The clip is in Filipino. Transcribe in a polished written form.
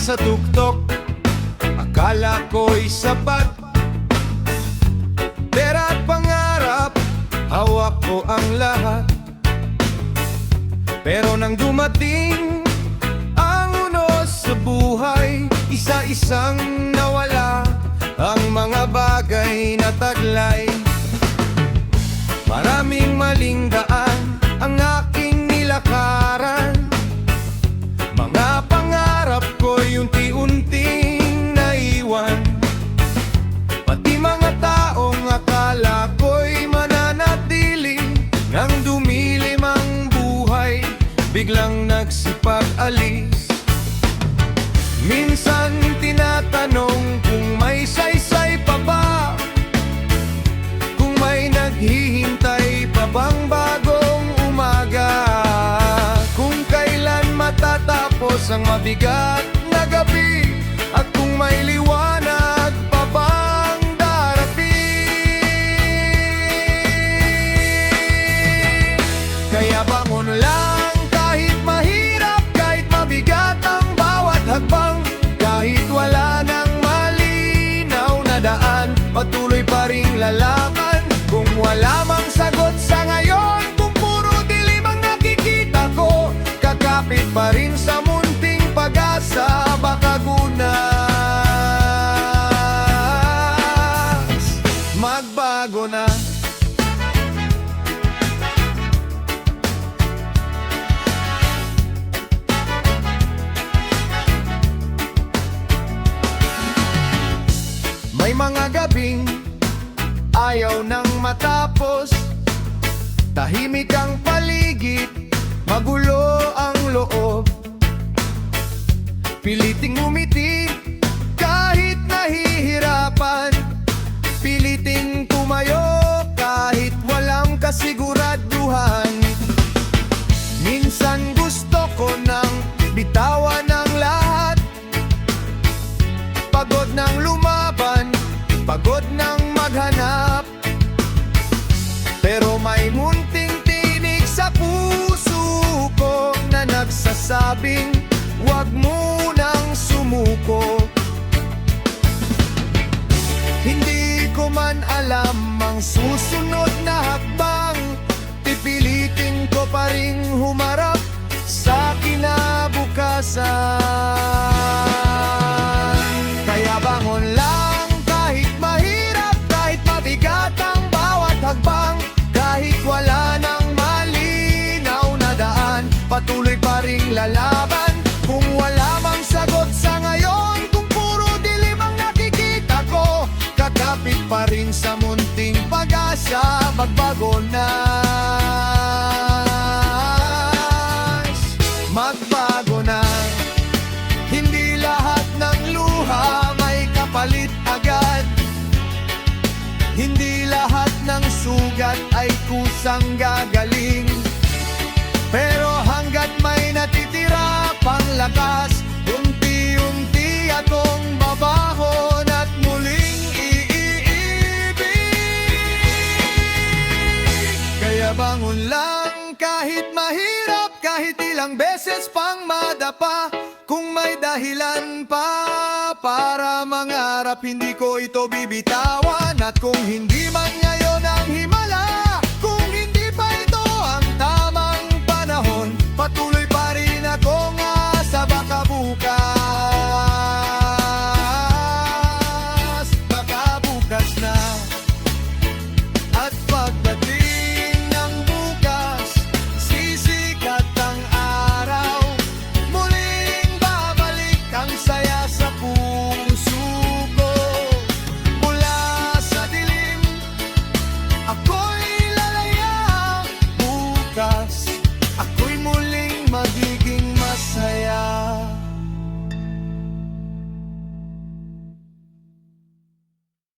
sa tuktok, akala ko'y sapat. Pera't pangarap, hawak ko ang lahat. Pero nang dumating ang unos sa buhay, isa-isang nawala ang mga bagay na taglay. Maraming maling daan ang aking nilakaran. Mga pangarap ko'y unti-unting naiwan. Pati mga taong akala ko'y mananatili, nang dumilim ang buhay, biglang nagsipag-alis. Minsan tinatanong kung may saysay pa ba, kung may naghihintay pa bang bagong umaga, kung kailan matatapos ang mabigat na gabi, at kung may liwanag pa bang darating. Kaya bangon lang kahit mahirap, kahit mabigat ang bawat hakbang, kahit wala nang malinaw na daan, patuloy pa ring lalaban. Kung wala mang sagot sa ngayon, kung puro dilim ang nakikita ko, kakapit pa rin sa munting pag-asa, baka gunas magbago na. May mga gabing ayaw nang matapos, tahimik ang paligid, magulo ang loob. Piliting umiti kahit nahihirapan, piliting tumayo kahit walang kasiguraduhan. Minsan gusto ko nang bitawan ang lahat, pagod nang lumaban, pagod nang maghanap. Pero may munting tinig sa puso ko na nagsasabing, huwag munang sumuko. Hindi ko man alam ang susunod na hakbang, pipilitin ko pa ring humarap sa kinabukasan. Kaya bangon lang kahit mahirap, kahit mabigat ang bawat hakbang, kahit wala nang malinaw na daan, patuloy pa ring lalaban. Kung wala mang sagot sa ngayon, kung puro dilim ang nakikita ko, kakapit pa rin sa munting pag-asa, magbago na. Magbago na. Hindi lahat ng luha may kapalit agad, hindi lahat ng sugat ay kusang gagaling. Pero hanggat may natitira pang lakas, unti-unti akong babahon at muling iibig. Kaya bangon lang kahit mahirap, kahit ilang beses pang madapa, kung may dahilan pa para mangarap, hindi ko ito bibitawan. At kung hindi man